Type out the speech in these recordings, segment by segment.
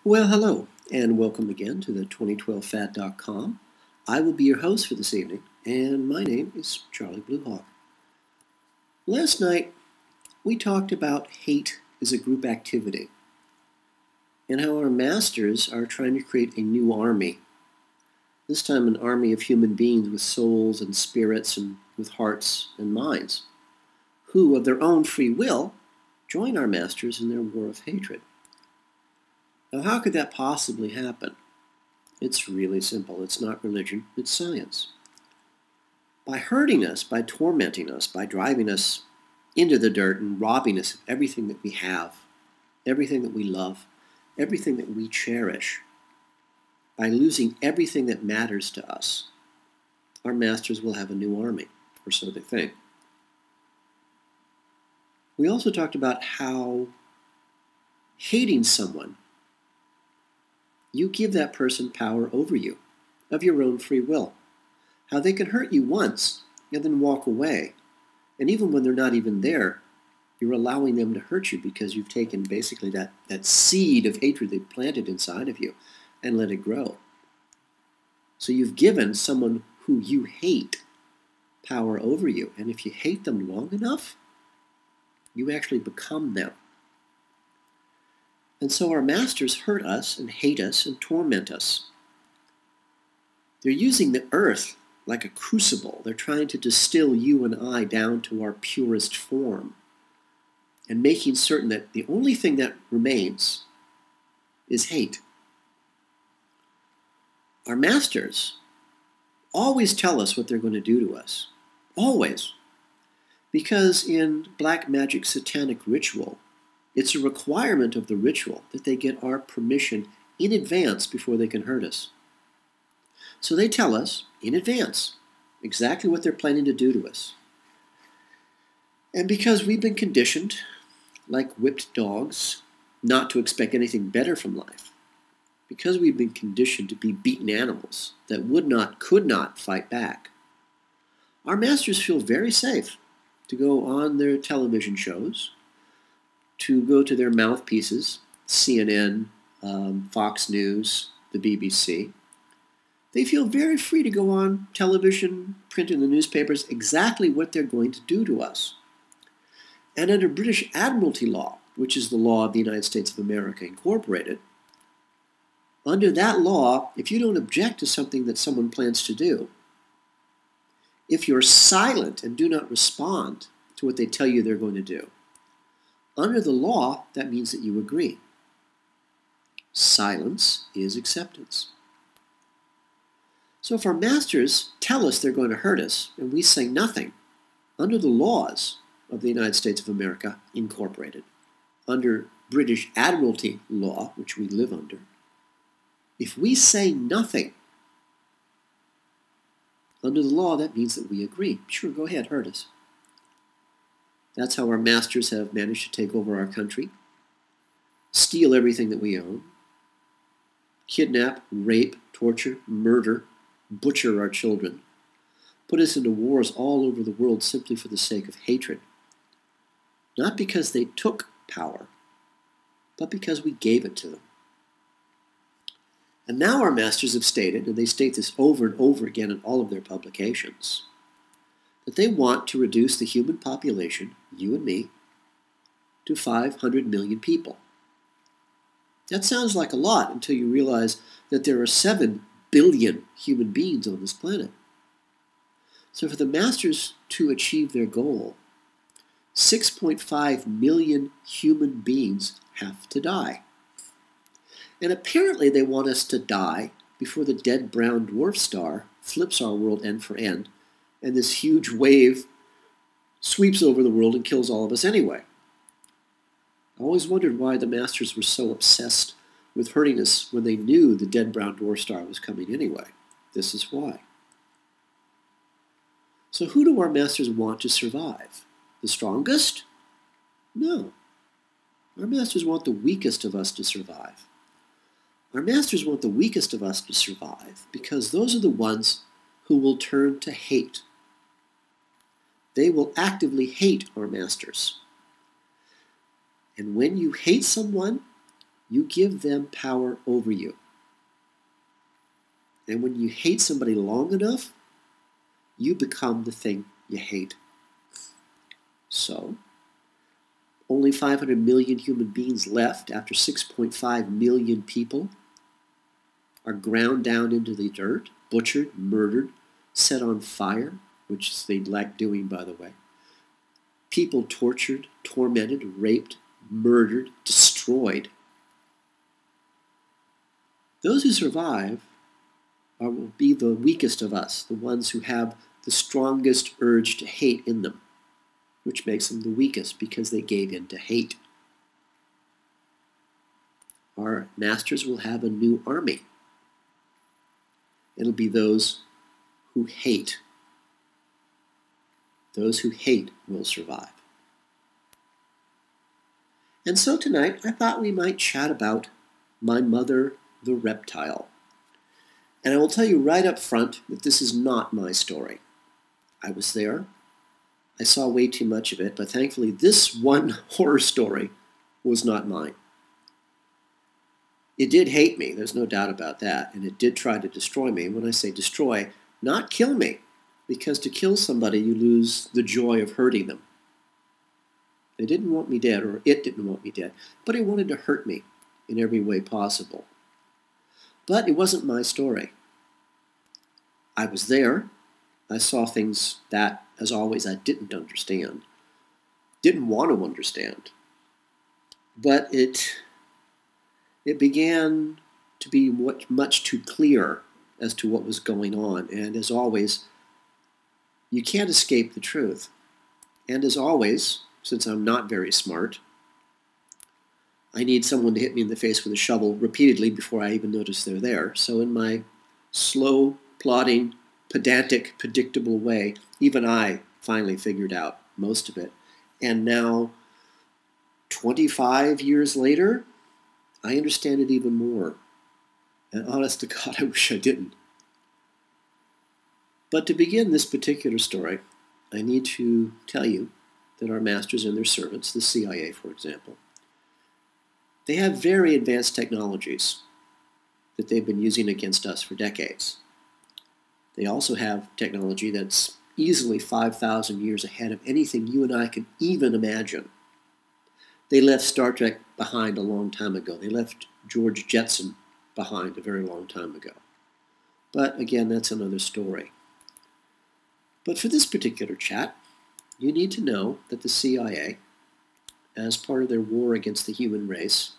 Well, hello, and welcome again to the 2012fat.com. I will be your host for this evening, and my name is Charlie Bluehawk. Last night, we talked about hate as a group activity, and how our masters are trying to create a new army. This time an army of human beings with souls and spirits and with hearts and minds, who, of their own free will, join our masters in their war of hatred. Now, how could that possibly happen? It's really simple. It's not religion, it's science. By hurting us, by tormenting us, by driving us into the dirt and robbing us of everything that we have, everything that we love, everything that we cherish, by losing everything that matters to us, our masters will have a new army, or so they think. We also talked about how hating someone, you give that person power over you, of your own free will. How they can hurt you once and then walk away. And even when they're not even there, you're allowing them to hurt you because you've taken basically that seed of hatred they planted inside of you and let it grow. So you've given someone who you hate power over you. And if you hate them long enough, you actually become them. And so our masters hurt us and hate us and torment us. They're using the earth like a crucible. They're trying to distill you and I down to our purest form and making certain that the only thing that remains is hate. Our masters always tell us what they're going to do to us. Always. Because in black magic satanic ritual, it's a requirement of the ritual that they get our permission in advance before they can hurt us. So they tell us in advance exactly what they're planning to do to us. And because we've been conditioned, like whipped dogs, not to expect anything better from life, because we've been conditioned to be beaten animals that could not fight back, our masters feel very safe to go on their television shows, to go to their mouthpieces, CNN, Fox News, the BBC. They feel very free to go on television, print in the newspapers, exactly what they're going to do to us. And under British Admiralty law, which is the law of the United States of America Incorporated, under that law, if you don't object to something that someone plans to do, if you're silent and do not respond to what they tell you they're going to do, under the law, that means that you agree. Silence is acceptance. So if our masters tell us they're going to hurt us and we say nothing, under the laws of the United States of America Incorporated, under British Admiralty law, which we live under, if we say nothing, under the law, that means that we agree. Sure, go ahead, hurt us. That's how our masters have managed to take over our country, steal everything that we own, kidnap, rape, torture, murder, butcher our children, put us into wars all over the world simply for the sake of hatred. Not because they took power, but because we gave it to them. And now our masters have stated, and they state this over and over again in all of their publications, that they want to reduce the human population, you and me, to 500 million people. That sounds like a lot until you realize that there are 7 billion human beings on this planet. So for the masters to achieve their goal, 6.5 million human beings have to die. And apparently they want us to die before the dead brown dwarf star flips our world end for end, and this huge wave sweeps over the world and kills all of us anyway. I always wondered why the masters were so obsessed with hurting us when they knew the dead brown dwarf star was coming anyway. This is why. So who do our masters want to survive? The strongest? No. Our masters want the weakest of us to survive. Our masters want the weakest of us to survive because those are the ones who will turn to hate. They will actively hate our masters. And when you hate someone, you give them power over you. And when you hate somebody long enough, you become the thing you hate. So, only 500 million human beings left after 6.5 million people are ground down into the dirt, butchered, murdered, set on fire, which they like doing, by the way. People tortured, tormented, raped, murdered, destroyed. Those who survive will be the weakest of us, the ones who have the strongest urge to hate in them, which makes them the weakest because they gave in to hate. Our masters will have a new army. It'll be those who hate. Those who hate will survive. And so tonight, I thought we might chat about my mother, the reptile. And I will tell you right up front that this is not my story. I was there. I saw way too much of it, but thankfully this one horror story was not mine. It did hate me, there's no doubt about that, and it did try to destroy me. When I say destroy, not kill me, because to kill somebody you lose the joy of hurting them. They didn't want me dead, or it didn't want me dead, but it wanted to hurt me in every way possible. But it wasn't my story. I was there. I saw things that, as always, I didn't understand. Didn't want to understand. But it began to be much too clear as to what was going on. And as always, you can't escape the truth. And as always, since I'm not very smart, I need someone to hit me in the face with a shovel repeatedly before I even notice they're there. So in my slow, plodding, pedantic, predictable way, even I finally figured out most of it. And now, 25 years later, I understand it even more. And honest to God, I wish I didn't. But to begin this particular story, I need to tell you that our masters and their servants, the CIA, for example, they have very advanced technologies that they've been using against us for decades. They also have technology that's easily 5,000 years ahead of anything you and I could even imagine. They left Star Trek behind a long time ago. They left George Jetson behind a very long time ago. But again, that's another story. But for this particular chat, you need to know that the CIA, as part of their war against the human race,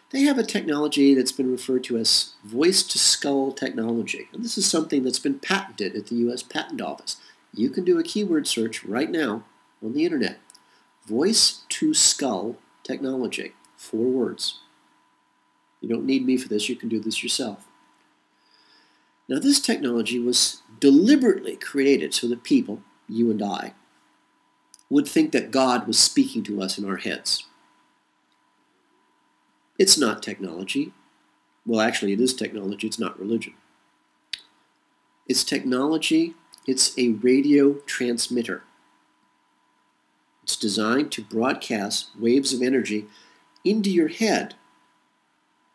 they have a technology that's been referred to as voice-to-skull technology. And this is something that's been patented at the U.S. Patent Office. You can do a keyword search right now on the internet. Voice-to-skull technology. 4 words. You don't need me for this. You can do this yourself. Now, this technology was deliberately created so that people, you and I, would think that God was speaking to us in our heads. It's not technology. Well, actually, it is technology. It's not religion. It's technology. It's a radio transmitter. It's designed to broadcast waves of energy into your head.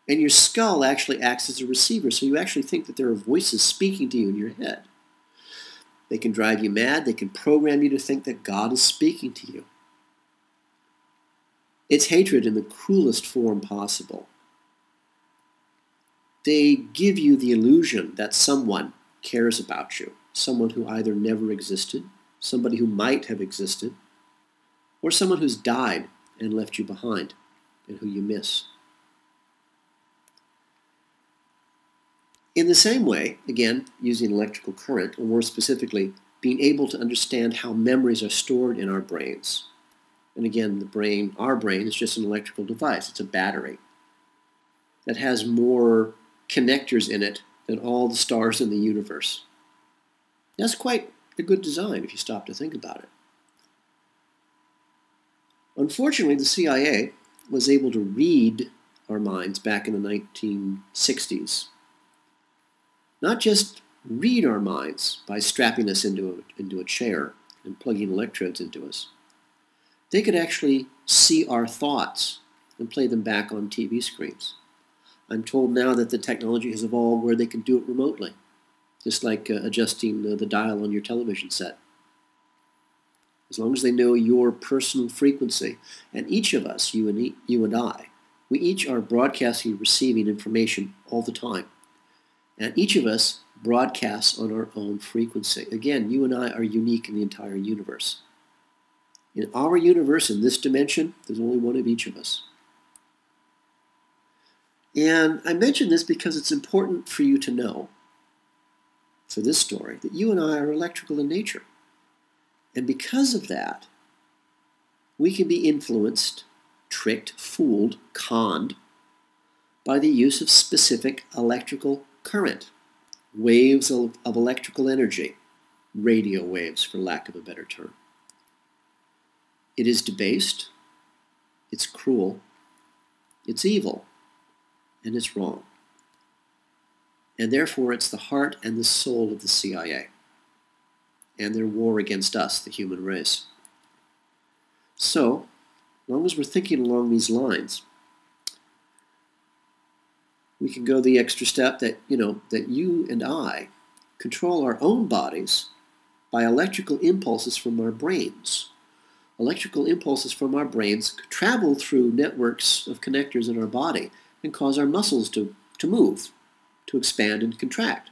And your skull actually acts as a receiver, so you actually think that there are voices speaking to you in your head. They can drive you mad. They can program you to think that God is speaking to you. It's hatred in the cruelest form possible. They give you the illusion that someone cares about you, someone who either never existed, somebody who might have existed, or someone who's died and left you behind and who you miss. In the same way, again, using electrical current, or more specifically, being able to understand how memories are stored in our brains. And again, the brain, our brain, is just an electrical device. It's a battery that has more connectors in it than all the stars in the universe. That's quite a good design if you stop to think about it. Unfortunately, the CIA was able to read our minds back in the 1960s. Not just read our minds by strapping us into a chair and plugging electrodes into us. They could actually see our thoughts and play them back on TV screens. I'm told now that the technology has evolved where they can do it remotely, just like adjusting the dial on your television set. As long as they know your personal frequency, and each of us, you and I, we each are broadcasting and receiving information all the time. And each of us broadcasts on our own frequency. Again, you and I are unique in the entire universe. In our universe, in this dimension, there's only one of each of us. And I mention this because it's important for you to know, for this story, that you and I are electrical in nature. And because of that, we can be influenced, tricked, fooled, conned by the use of specific electrical current, waves of electrical energy, radio waves, for lack of a better term. It is debased, it's cruel, it's evil, and it's wrong. And therefore, it's the heart and the soul of the CIA and their war against us, the human race. So, as long as we're thinking along these lines, we can go the extra step that you and I control our own bodies by electrical impulses from our brains. Electrical impulses from our brains travel through networks of connectors in our body and cause our muscles to move, to expand and contract.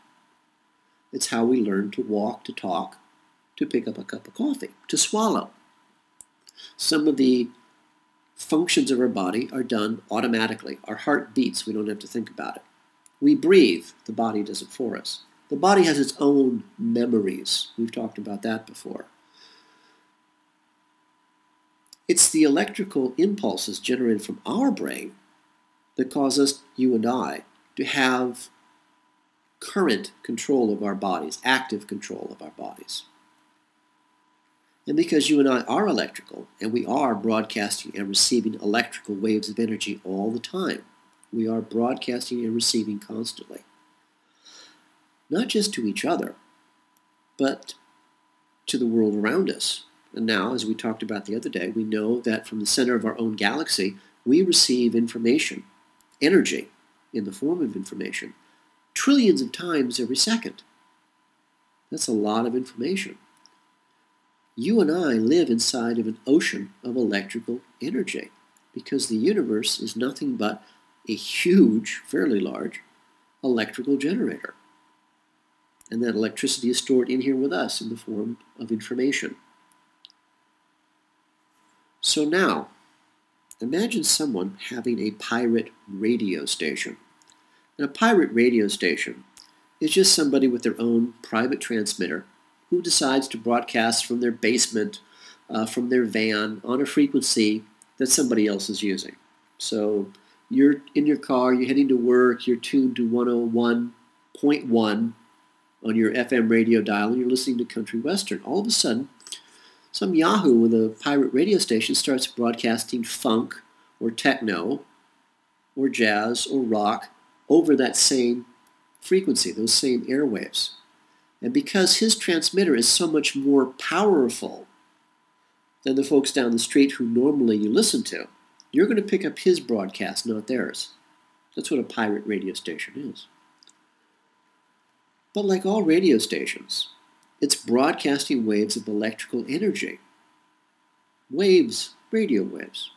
It's how we learn to walk, to talk, to pick up a cup of coffee, to swallow. Some of the functions of our body are done automatically. Our heart beats, we don't have to think about it. We breathe, the body does it for us. The body has its own memories. We've talked about that before. It's the electrical impulses generated from our brain that cause us, you and I, to have current control of our bodies, active control of our bodies. And because you and I are electrical, and we are broadcasting and receiving electrical waves of energy all the time, we are broadcasting and receiving constantly. Not just to each other, but to the world around us. And now, as we talked about the other day, we know that from the center of our own galaxy, we receive information, energy, in the form of information, trillions of times every second. That's a lot of information. You and I live inside of an ocean of electrical energy because the universe is nothing but a huge, fairly large, electrical generator. And that electricity is stored in here with us in the form of information. So now, imagine someone having a pirate radio station. And a pirate radio station is just somebody with their own private transmitter who decides to broadcast from their basement, from their van, on a frequency that somebody else is using. So you're in your car, you're heading to work, you're tuned to 101.1 on your FM radio dial, and you're listening to country western. All of a sudden, some yahoo with a pirate radio station starts broadcasting funk or techno or jazz or rock over that same frequency, those same airwaves. And because his transmitter is so much more powerful than the folks down the street who normally you listen to, you're going to pick up his broadcast, not theirs. That's what a pirate radio station is. But like all radio stations, it's broadcasting waves of electrical energy. Waves, radio waves.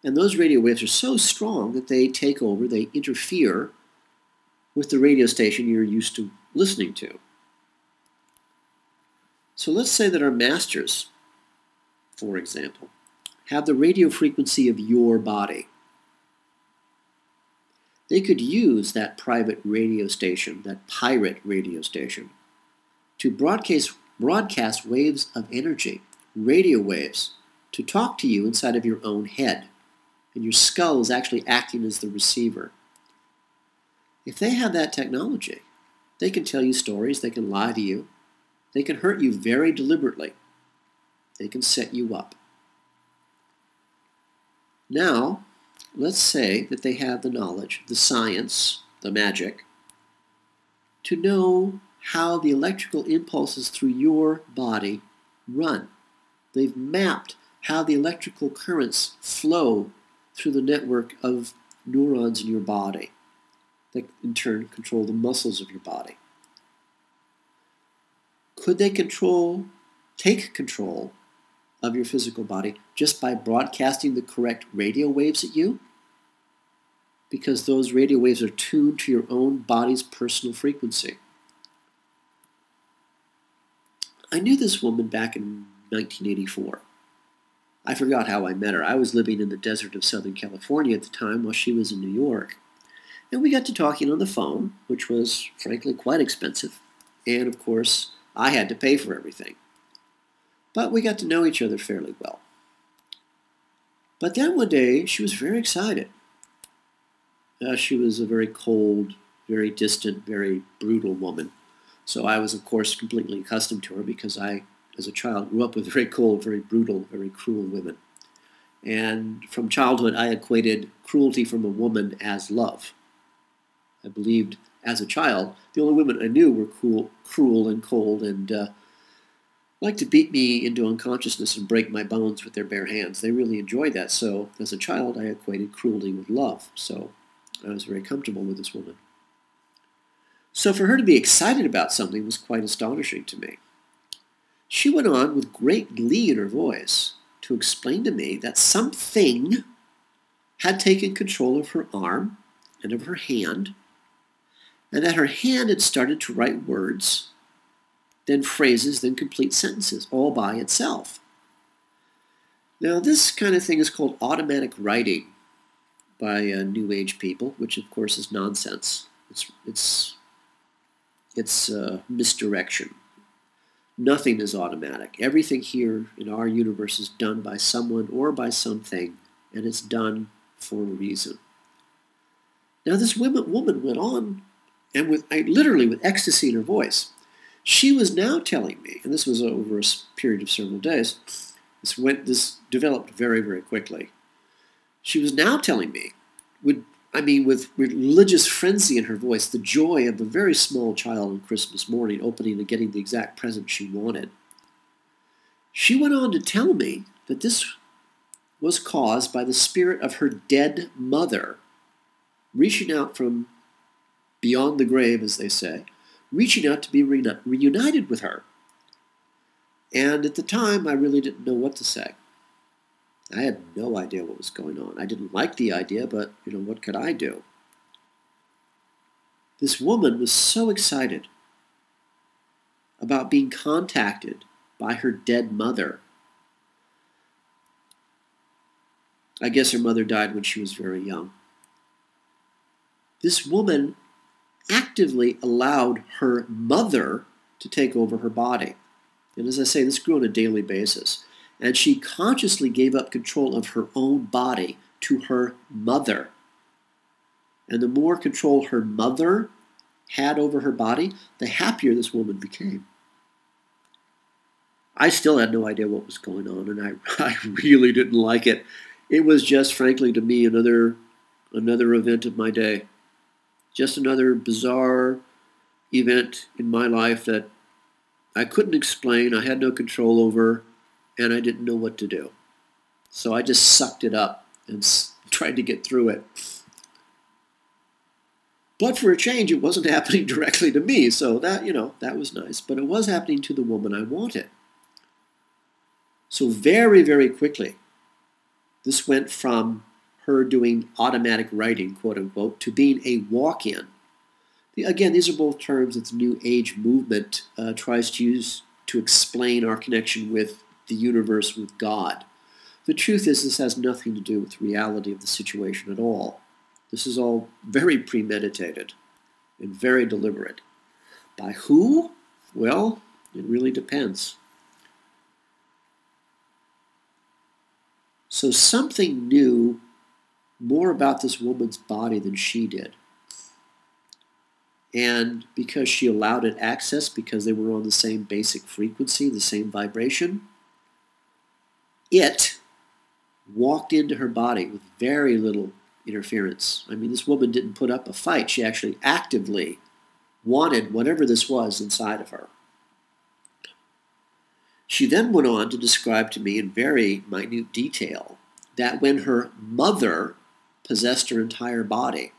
And those radio waves are so strong that they take over, they interfere with the radio station you're used to listening to. So let's say that our masters, for example, have the radio frequency of your body. They could use that private radio station, that pirate radio station, to broadcast waves of energy, radio waves, to talk to you inside of your own head. And your skull is actually acting as the receiver. If they have that technology, they can tell you stories, they can lie to you, they can hurt you very deliberately. They can set you up. Now, let's say that they have the knowledge, the science, the magic, to know how the electrical impulses through your body run. They've mapped how the electrical currents flow through the network of neurons in your body that in turn control the muscles of your body. Could they take control of your physical body just by broadcasting the correct radio waves at you? Because those radio waves are tuned to your own body's personal frequency. I knew this woman back in 1984. I forgot how I met her. I was living in the desert of Southern California at the time while she was in New York. And we got to talking on the phone, which was, frankly, quite expensive. And, of course, I had to pay for everything. But we got to know each other fairly well. But then one day, she was very excited. She was a very cold, very distant, very brutal woman. So I was, of course, completely accustomed to her because I, as a child, grew up with very cold, very brutal, very cruel women. And from childhood, I equated cruelty from a woman as love. I believed, as a child, the only women I knew were cruel and cold and liked to beat me into unconsciousness and break my bones with their bare hands. They really enjoyed that. So, as a child, I equated cruelty with love. So, I was very comfortable with this woman. So for her to be excited about something was quite astonishing to me. She went on with great glee in her voice to explain to me that something had taken control of her arm and of her hand, and that her hand had started to write words, then phrases, then complete sentences, all by itself. Now this kind of thing is called automatic writing by New Age people, which of course is nonsense. It's misdirection. Nothing is automatic. Everything here in our universe is done by someone or by something, and it's done for a reason. Now this woman went on, and literally with ecstasy in her voice, she was now telling me, and this was over a period of several days, this developed very, very quickly. She was now telling me, with religious frenzy in her voice, the joy of a very small child on Christmas morning opening and getting the exact present she wanted. She went on to tell me that this was caused by the spirit of her dead mother reaching out from beyond the grave, as they say, reaching out to be reunited with her. And at the time, I really didn't know what to say. I had no idea what was going on. I didn't like the idea, but, what could I do? This woman was so excited about being contacted by her dead mother. I guess her mother died when she was very young. This woman actively allowed her mother to take over her body. And as I say, this grew on a daily basis. And she consciously gave up control of her own body to her mother. And the more control her mother had over her body, the happier this woman became. I still had no idea what was going on, and I really didn't like it. It was just, frankly, to me, another event of my day. Just another bizarre event in my life that I couldn't explain, I had no control over, and I didn't know what to do. So I just sucked it up and tried to get through it. But for a change, it wasn't happening directly to me, so that was nice. But it was happening to the woman I wanted. So very, very quickly, this went from her doing automatic writing, quote unquote, to being a walk-in. Again, these are both terms that the New Age movement tries to use to explain our connection with the universe, with God. The truth is, this has nothing to do with the reality of the situation at all. This is all very premeditated and very deliberate. By who? Well, it really depends. So something knew more about this woman's body than she did. And because she allowed it access, because they were on the same basic frequency, the same vibration, it walked into her body with very little interference. I mean, this woman didn't put up a fight. She actually actively wanted whatever this was inside of her. She then went on to describe to me in very minute detail that when her mother possessed her entire body,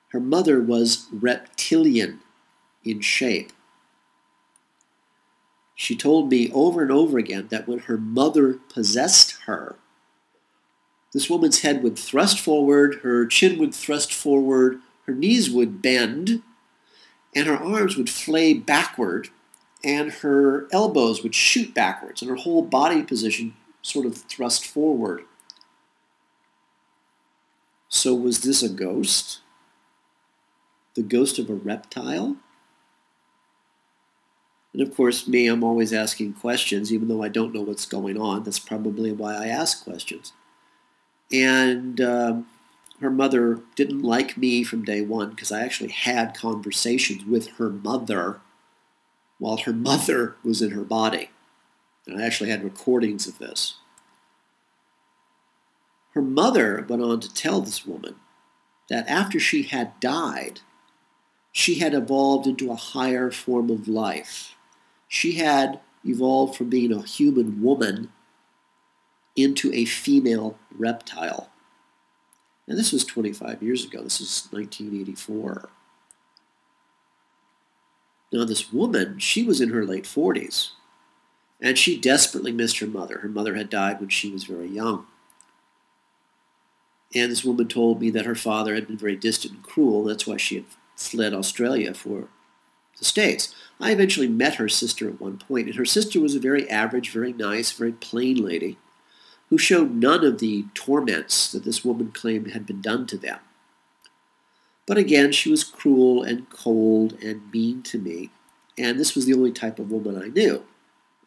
her mother was reptilian in shape. She told me over and over again that when her mother possessed her, this woman's head would thrust forward, her chin would thrust forward, her knees would bend, and her arms would flay backward, and her elbows would shoot backwards, and her whole body position sort of thrust forward. So was this a ghost? The ghost of a reptile? And of course, me, I'm always asking questions, even though I don't know what's going on. That's probably why I ask questions. And her mother didn't like me from day one because I actually had conversations with her mother while her mother was in her body. And I actually had recordings of this. Her mother went on to tell this woman that after she had died, she had evolved into a higher form of life. She had evolved from being a human woman into a female reptile. And this was 25 years ago. This is 1984. Now this woman, she was in her late 40s, and she desperately missed her mother. Her mother had died when she was very young. And this woman told me that her father had been very distant and cruel. That's why she had fled Australia for the States. I eventually met her sister at one point, and her sister was a very average, very nice, very plain lady who showed none of the torments that this woman claimed had been done to them. But again, she was cruel and cold and mean to me, and this was the only type of woman I knew.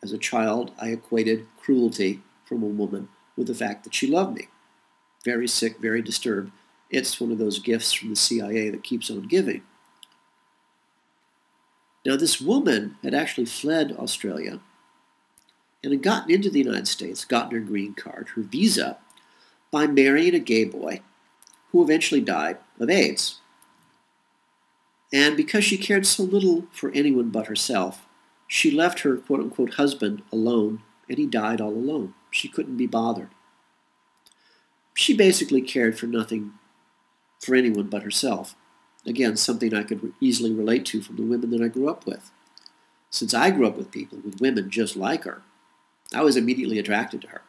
As a child, I equated cruelty from a woman with the fact that she loved me. Very sick, very disturbed. It's one of those gifts from the CIA that keeps on giving. Now, this woman had actually fled Australia and had gotten into the United States, gotten her green card, her visa, by marrying a gay boy who eventually died of AIDS. And because she cared so little for anyone but herself, she left her quote-unquote husband alone, and he died all alone. She couldn't be bothered. She basically cared for nothing for anyone but herself. Again, something I could easily relate to from the women that I grew up with. Since I grew up with people, with women just like her, I was immediately attracted to her.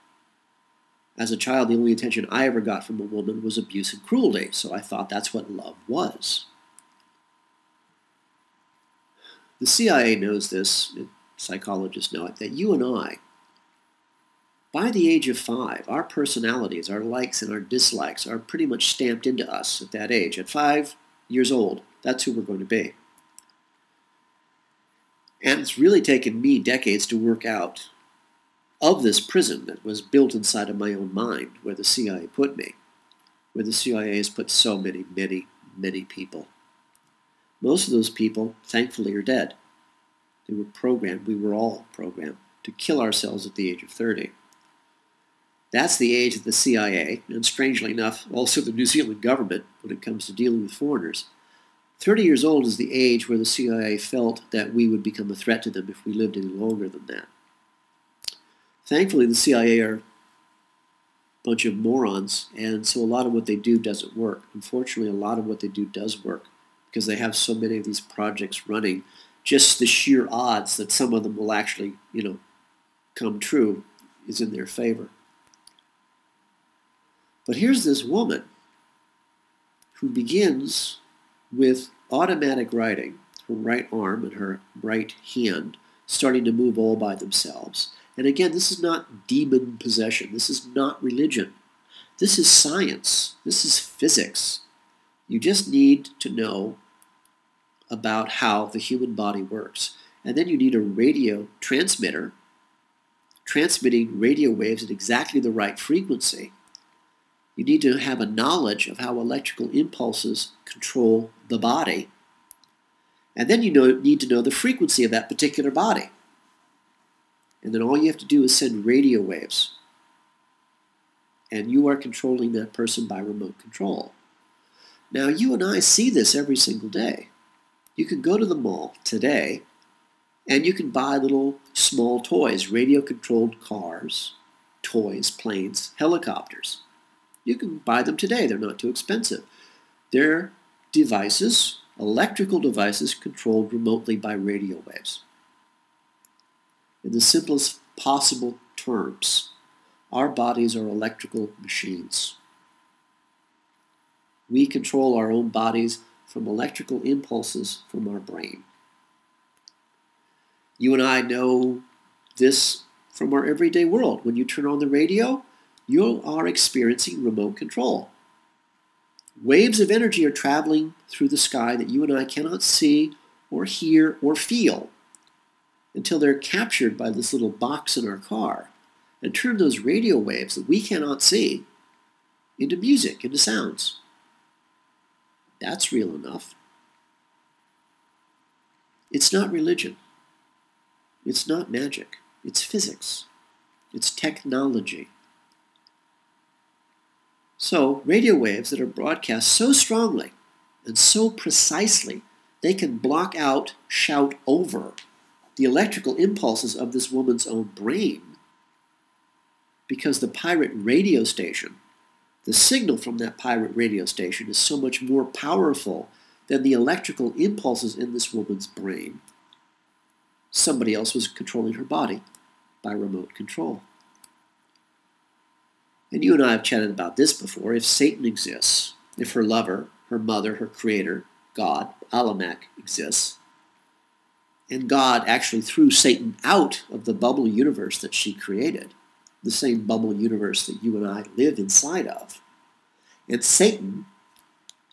As a child, the only attention I ever got from a woman was abuse and cruelty, so I thought that's what love was. The CIA knows this, psychologists know it, that you and I, by the age of 5, our personalities, our likes and our dislikes are pretty much stamped into us at that age. At 5 years old, that's who we're going to be. And it's really taken me decades to work out of this prison that was built inside of my own mind, where the CIA put me, where the CIA has put so many, many, many people. Most of those people, thankfully, are dead. They were programmed, we were all programmed, to kill ourselves at the age of 30. That's the age that the CIA, and strangely enough, also the New Zealand government, when it comes to dealing with foreigners, 30 years old is the age where the CIA felt that we would become a threat to them if we lived any longer than that. Thankfully, the CIA are a bunch of morons, and so a lot of what they do doesn't work. Unfortunately, a lot of what they do does work, because they have so many of these projects running. Just the sheer odds that some of them will actually, come true is in their favor. But here's this woman who begins with automatic writing, her right arm and her right hand starting to move all by themselves. And again, this is not demon possession. This is not religion. This is science. This is physics. You just need to know about how the human body works. And then you need a radio transmitter transmitting radio waves at exactly the right frequency. You need to have a knowledge of how electrical impulses control the body. And then you need to know the frequency of that particular body. And then all you have to do is send radio waves. And you are controlling that person by remote control. Now, you and I see this every single day. You can go to the mall today, and you can buy little small toys, radio-controlled cars, toys, planes, helicopters. You can buy them today. They're not too expensive. They're devices, electrical devices controlled remotely by radio waves. In the simplest possible terms, our bodies are electrical machines. We control our own bodies from electrical impulses from our brain. You and I know this from our everyday world. When you turn on the radio, you are experiencing remote control. Waves of energy are traveling through the sky that you and I cannot see or hear or feel until they're captured by this little box in our car and turn those radio waves that we cannot see into music, into sounds. That's real enough. It's not religion. It's not magic. It's physics. It's technology. So, radio waves that are broadcast so strongly and so precisely, they can block out, shout over the electrical impulses of this woman's own brain, because the pirate radio station, the signal from that pirate radio station is so much more powerful than the electrical impulses in this woman's brain. Somebody else was controlling her body by remote control. And you and I have chatted about this before. If Satan exists, if her lover, her mother, her creator, God, Alamak, exists, and God actually threw Satan out of the bubble universe that she created, the same bubble universe that you and I live inside of, and Satan,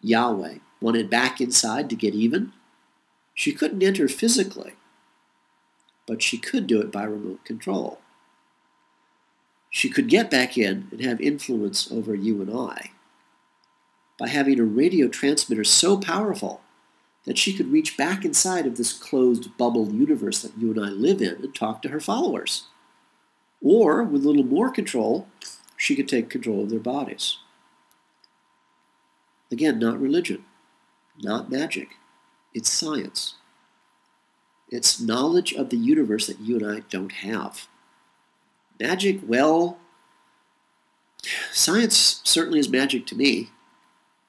Yahweh, wanted back inside to get even, she couldn't enter physically, but she could do it by remote control. She could get back in and have influence over you and I by having a radio transmitter so powerful that she could reach back inside of this closed bubble universe that you and I live in and talk to her followers. Or, with a little more control, she could take control of their bodies. Again, not religion, not magic. It's science. It's knowledge of the universe that you and I don't have. Magic, well, science certainly is magic to me,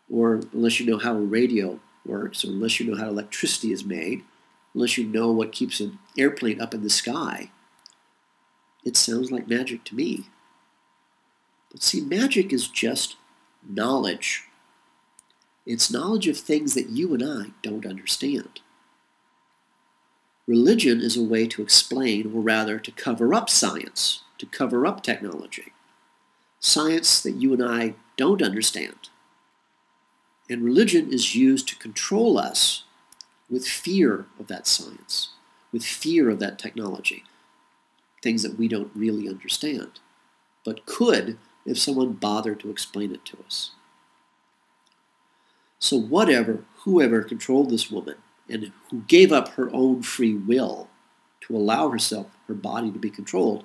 or unless you know how a radio works, or unless you know how electricity is made, unless you know what keeps an airplane up in the sky. It sounds like magic to me. But see, magic is just knowledge. It's knowledge of things that you and I don't understand. Religion is a way to explain, or rather to cover up science, to cover up technology. Science that you and I don't understand. And religion is used to control us with fear of that science, with fear of that technology, things that we don't really understand, but could if someone bothered to explain it to us. So whoever controlled this woman, and who gave up her own free will to allow her body to be controlled,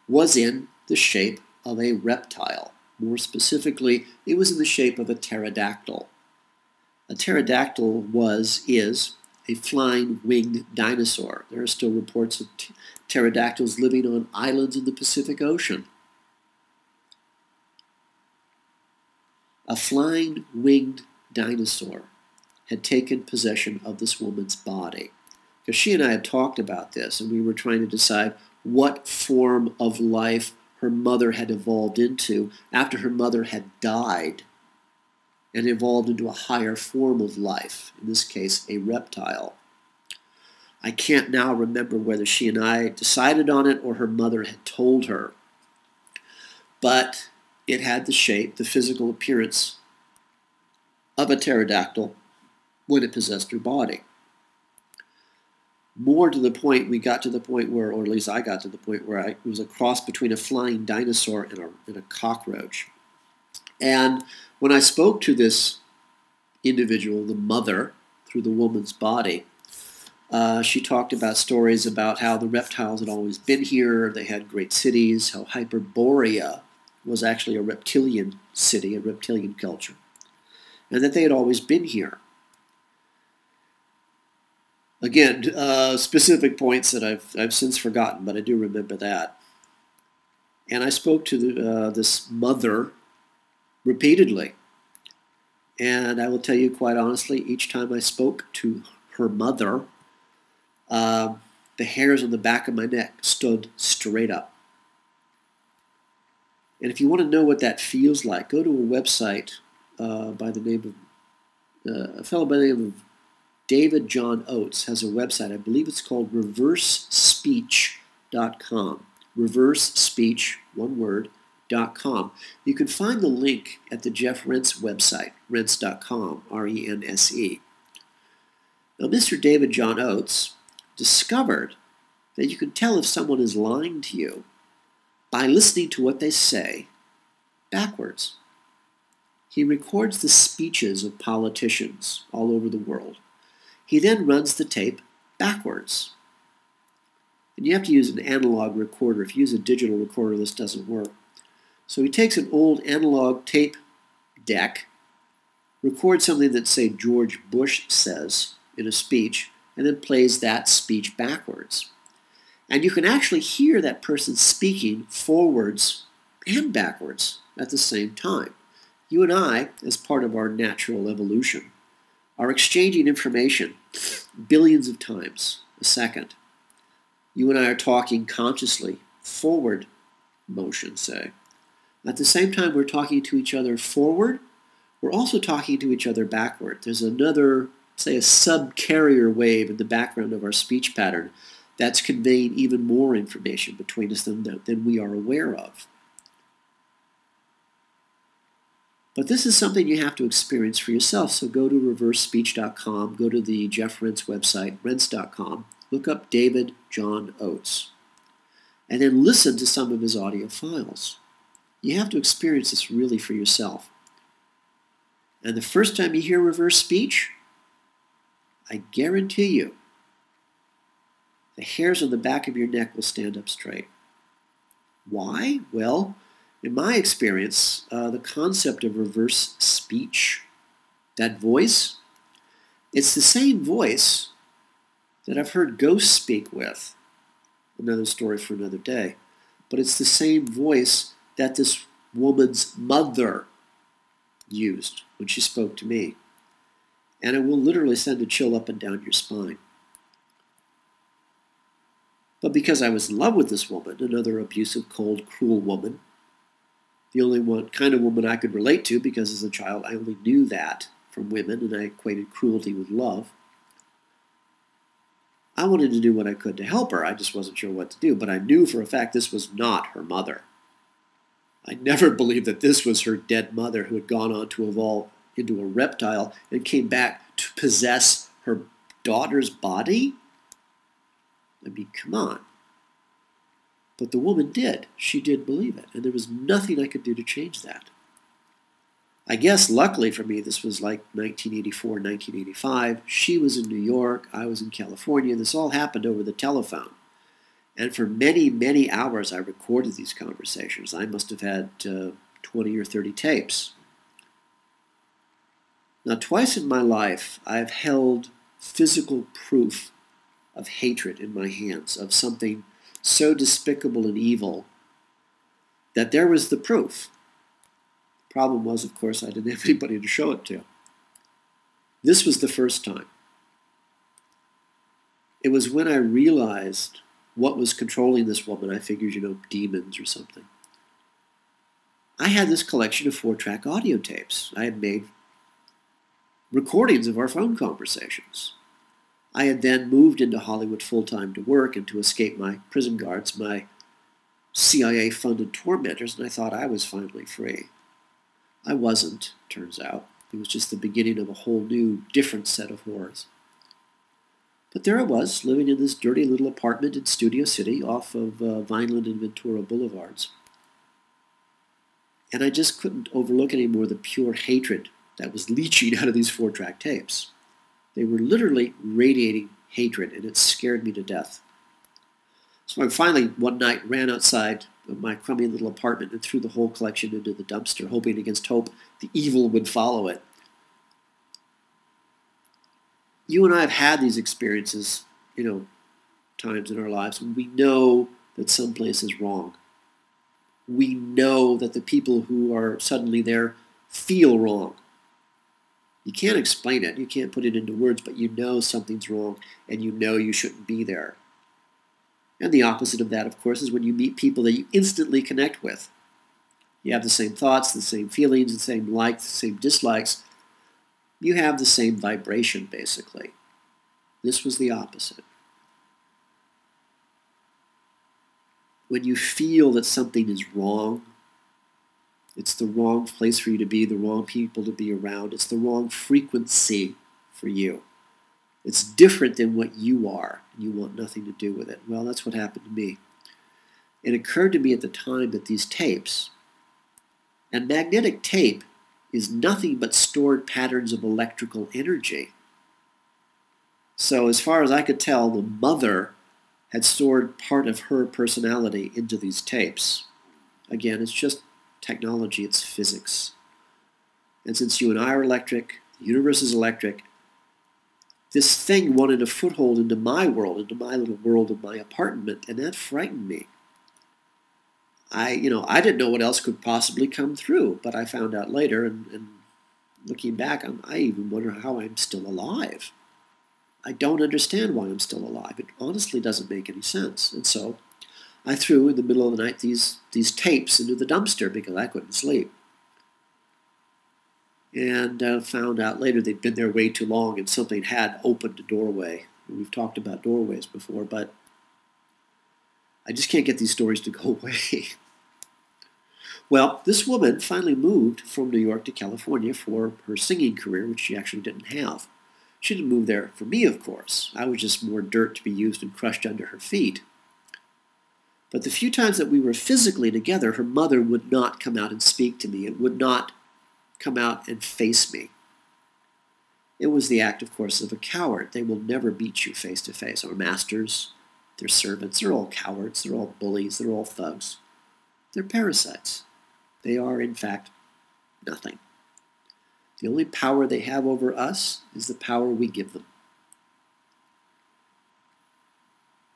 was in the shape of a reptile. More specifically, it was in the shape of a pterodactyl. A pterodactyl is a flying winged dinosaur. There are still reports of pterodactyls living on islands in the Pacific Ocean. A flying winged dinosaur had taken possession of this woman's body. Because she and I had talked about this, and we were trying to decide what form of life her mother had evolved into after her mother had died and evolved into a higher form of life, in this case, a reptile. I can't now remember whether she and I decided on it or her mother had told her. But it had the shape, the physical appearance of a pterodactyl when it possessed her body. More to the point, we got to the point where, or at least I got to the point where it was a cross between a flying dinosaur and a cockroach. And when I spoke to this individual, the mother, through the woman's body, she talked about stories about how the reptiles had always been here, they had great cities, how Hyperborea was actually a reptilian city, a reptilian culture, and that they had always been here. Again, specific points that I've since forgotten, but I do remember that. And I spoke to this mother repeatedly. And I will tell you quite honestly, each time I spoke to her mother, the hairs on the back of my neck stood straight up. And if you want to know what that feels like, go to a website by the name of a fellow by the name of David John Oates has a website. I believe it's called reversespeech.com. Reversespeech, one word, .com. You can find the link at the Jeff Rense website, rense.com, R-E-N-S-E. Now, Mr. David John Oates discovered that you can tell if someone is lying to you by listening to what they say backwards. He records the speeches of politicians all over the world. He then runs the tape backwards. And you have to use an analog recorder. If you use a digital recorder, this doesn't work. So he takes an old analog tape deck, records something that, say, George Bush says in a speech, and then plays that speech backwards. And you can actually hear that person speaking forwards and backwards at the same time. You and I, as part of our natural evolution, are exchanging information billions of times a second. You and I are talking consciously, forward motion, say. At the same time we're talking to each other forward, we're also talking to each other backward. There's another, say, a subcarrier wave in the background of our speech pattern that's conveying even more information between us than we are aware of. But this is something you have to experience for yourself. So go to reversespeech.com, go to the Jeff Rense website, rense.com, look up David John Oates, and then listen to some of his audio files. You have to experience this really for yourself. And the first time you hear reverse speech, I guarantee you, the hairs on the back of your neck will stand up straight. Why? Well, in my experience, the concept of reverse speech, that voice, it's the same voice that I've heard ghosts speak with. Another story for another day. But it's the same voice that this woman's mother used when she spoke to me. And it will literally send a chill up and down your spine. But because I was in love with this woman, another abusive, cold, cruel woman, the only one kind of woman I could relate to, because as a child I only knew that from women, and I equated cruelty with love. I wanted to do what I could to help her. I just wasn't sure what to do, but I knew for a fact this was not her mother. I never believed that this was her dead mother who had gone on to evolve into a reptile and came back to possess her daughter's body. I mean, come on. But the woman did. She did believe it. And there was nothing I could do to change that. I guess, luckily for me, this was like 1984, 1985. She was in New York. I was in California. This all happened over the telephone. And for many, many hours, I recorded these conversations. I must have had 20 or 30 tapes. Now, twice in my life, I've held physical proof of hatred in my hands, of something so despicable and evil that there was the proof. The problem was, of course, I didn't have anybody to show it to. This was the first time. It was when I realized what was controlling this woman. I figured, demons or something. I had this collection of 4-track audio tapes. I had made recordings of our phone conversations. I had then moved into Hollywood full-time to work and to escape my prison guards, my CIA-funded tormentors, and I thought I was finally free. I wasn't, turns out. It was just the beginning of a whole new, different set of horrors. But there I was, living in this dirty little apartment in Studio City off of Vineland and Ventura Boulevards. And I just couldn't overlook anymore the pure hatred that was leaching out of these 4-track tapes. They were literally radiating hatred, and it scared me to death. So I finally, one night, ran outside of my crummy little apartment and threw the whole collection into the dumpster, hoping against hope the evil would follow it. You and I have had these experiences, times in our lives when we know that someplace is wrong. we know that the people who are suddenly there feel wrong. You can't explain it. You can't put it into words, but you know something's wrong and you know you shouldn't be there. And the opposite of that, of course, is when you meet people that you instantly connect with. You have the same thoughts, the same feelings, the same likes, the same dislikes. You have the same vibration, basically. This was the opposite. When you feel that something is wrong, it's the wrong place for you to be, the wrong people to be around, it's the wrong frequency for you. It's different than what you are, and you want nothing to do with it. Well, that's what happened to me. It occurred to me at the time that these tapes, and magnetic tape is nothing but stored patterns of electrical energy. So as far as I could tell, the mother had stored part of her personality into these tapes. Again, it's just technology, it's physics. And since you and I are electric, the universe is electric, this thing wanted a foothold into my world, into my little world of my apartment, and that frightened me. I didn't know what else could possibly come through, but I found out later, and looking back, I even wonder how I'm still alive. I don't understand why I'm still alive. It honestly doesn't make any sense. And so I threw in the middle of the night these tapes into the dumpster because I couldn't sleep. And found out later they'd been there way too long and something had opened a doorway. We've talked about doorways before, but I just can't get these stories to go away. Well, this woman finally moved from New York to California for her singing career, which she actually didn't have. She didn't move there for me, of course. I was just more dirt to be used and crushed under her feet. But the few times that we were physically together, her mother would not come out and speak to me. It would not come out and face me. It was the act, of course, of a coward. They will never beat you face to face. Our masters, their servants, they're all cowards. They're all bullies. They're all thugs. They're parasites. They are, in fact, nothing. The only power they have over us is the power we give them.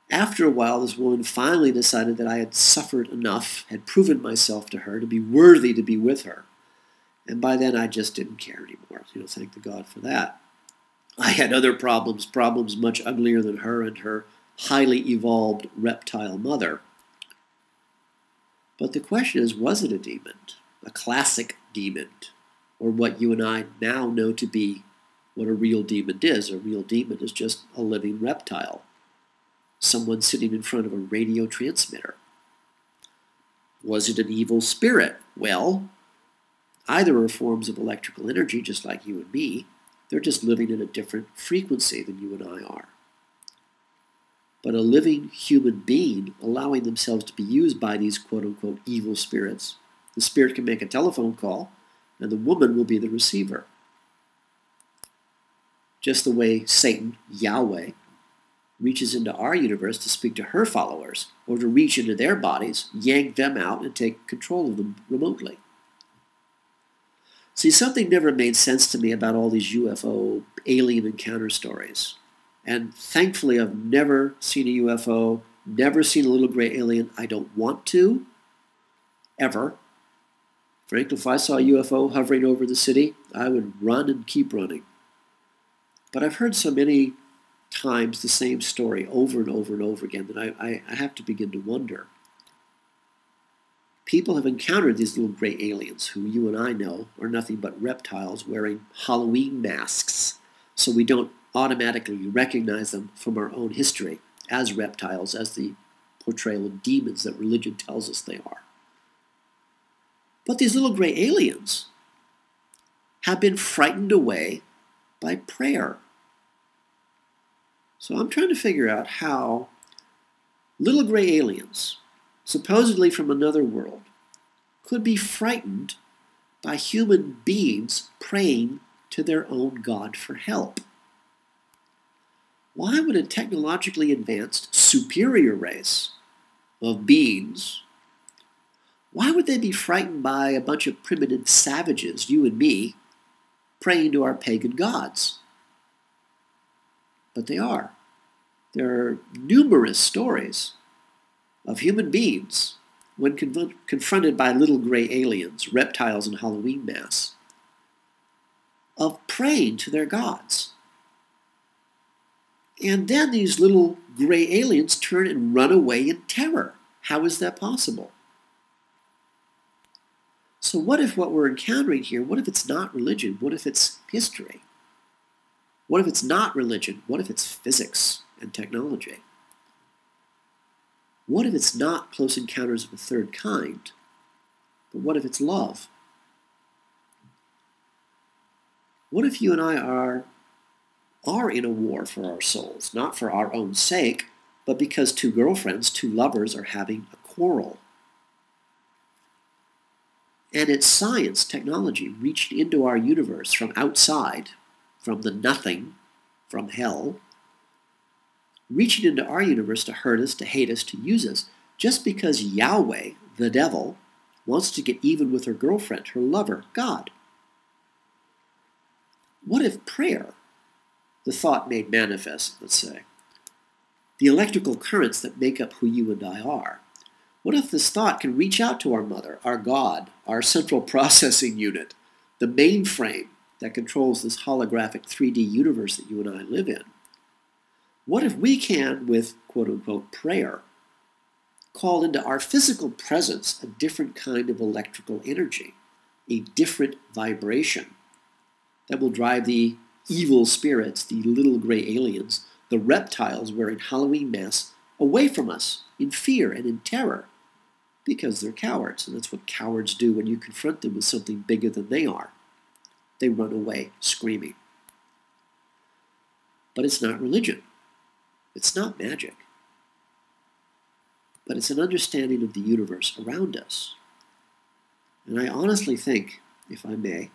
After a while, this woman finally decided that I had suffered enough, had proven myself to her to be worthy to be with her. And by then, I just didn't care anymore. Thank the God for that. I had other problems much uglier than her and her highly evolved reptile mother. But the question is, was it a demon? A classic demon? Or what you and I now know to be what a real demon is? A real demon is just a living reptile. Someone sitting in front of a radio transmitter. Was it an evil spirit? Well, either are forms of electrical energy, just like you and me. They're just living in a different frequency than you and I are. But a living human being allowing themselves to be used by these quote-unquote evil spirits. The spirit can make a telephone call, and the woman will be the receiver. Just the way Satan, Yahweh, reaches into our universe to speak to her followers, or to reach into their bodies, yank them out, and take control of them remotely. See, something never made sense to me about all these UFO alien encounter stories. And thankfully, I've never seen a UFO, never seen a little gray alien. I don't want to, ever. Frankly, if I saw a UFO hovering over the city, I would run and keep running. But I've heard so many times the same story over and over and over again that I have to begin to wonder. People have encountered these little gray aliens who you and I know are nothing but reptiles wearing Halloween masks, so we don't automatically recognize them from our own history as reptiles, as the portrayal of demons that religion tells us they are. But these little gray aliens have been frightened away by prayer. So I'm trying to figure out how little gray aliens, supposedly from another world, could be frightened by human beings praying to their own God for help. Why would a technologically advanced, superior race of beings, why would they be frightened by a bunch of primitive savages, you and me, praying to our pagan gods? But they are. There are numerous stories of human beings when confronted by little gray aliens, reptiles in Halloween masks, of praying to their gods. And then these little gray aliens turn and run away in terror. How is that possible? So what if what we're encountering here, what if it's not religion? What if it's history? What if it's not religion? What if it's physics and technology? What if it's not close encounters of a third kind? But what if it's love? What if you and I are in a war for our souls, not for our own sake, but because two girlfriends, two lovers are having a quarrel? And it's science, technology, reached into our universe from outside, from the nothing, from hell, reaching into our universe to hurt us, to hate us, to use us, just because Yahweh, the devil, wants to get even with her girlfriend, her lover, God. What if prayer, the thought made manifest, let's say, the electrical currents that make up who you and I are, what if this thought can reach out to our mother, our God, our central processing unit, the mainframe that controls this holographic 3D universe that you and I live in? What if we can, with quote-unquote prayer, call into our physical presence a different kind of electrical energy, a different vibration that will drive the evil spirits, the little gray aliens, the reptiles wearing Halloween masks, away from us in fear and in terror, because they're cowards, and that's what cowards do when you confront them with something bigger than they are. They run away screaming. But it's not religion. It's not magic. But it's an understanding of the universe around us. And I honestly think, if I may,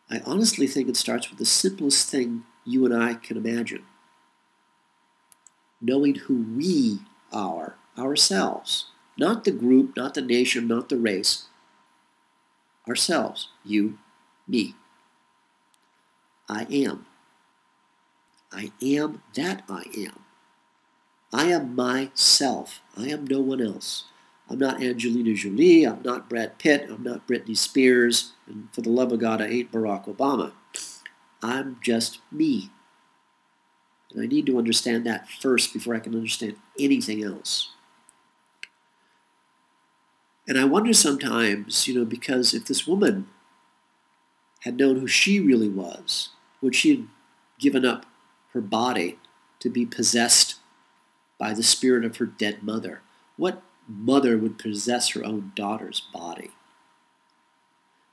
I honestly think it starts with the simplest thing you and I can imagine. Knowing who we are, ourselves. Not the group, not the nation, not the race. Ourselves. You, me. I am. I am that I am. I am myself. I am no one else. I'm not Angelina Jolie. I'm not Brad Pitt. I'm not Britney Spears. And for the love of God, I ain't Barack Obama. I'm just me. And I need to understand that first before I can understand anything else. And I wonder sometimes, because if this woman had known who she really was, when she had given up her body to be possessed by the spirit of her dead mother, what mother would possess her own daughter's body?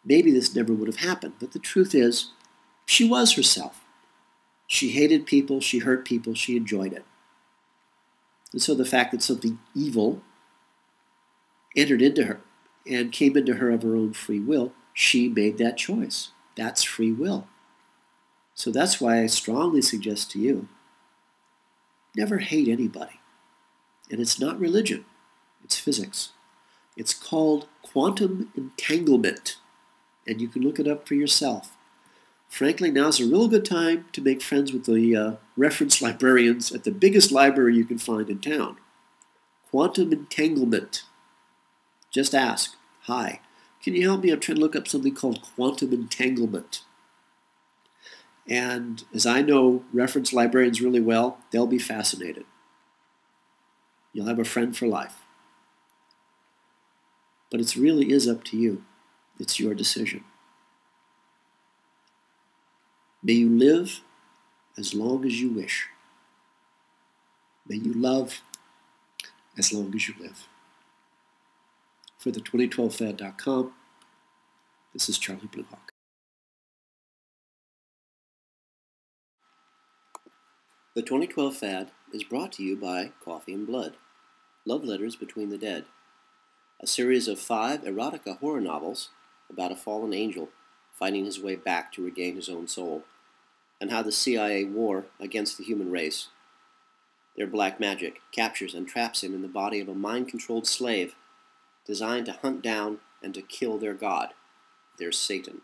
Maybe this never would have happened, but the truth is, she was herself. She hated people, she hurt people, she enjoyed it. And so the fact that something evil entered into her and came into her of her own free will, she made that choice. That's free will. So that's why I strongly suggest to you, never hate anybody. And it's not religion, it's physics. It's called quantum entanglement, and you can look it up for yourself. Frankly, now's a real good time to make friends with the reference librarians at the biggest library you can find in town. Quantum entanglement. Just ask, hi, can you help me? I'm trying to look up something called quantum entanglement. And as I know reference librarians really well, they'll be fascinated. You'll have a friend for life. But it really is up to you. It's your decision. May you live as long as you wish. May you love as long as you live. For the 2012fad.com, this is Charlie Bluehawk. The 2012 Fad is brought to you by Coffee and Blood, Love Letters Between the Dead, a series of 5 erotica horror novels about a fallen angel finding his way back to regain his own soul, and how the CIA war against the human race. Their black magic captures and traps him in the body of a mind-controlled slave designed to hunt down and to kill their god, their Satan.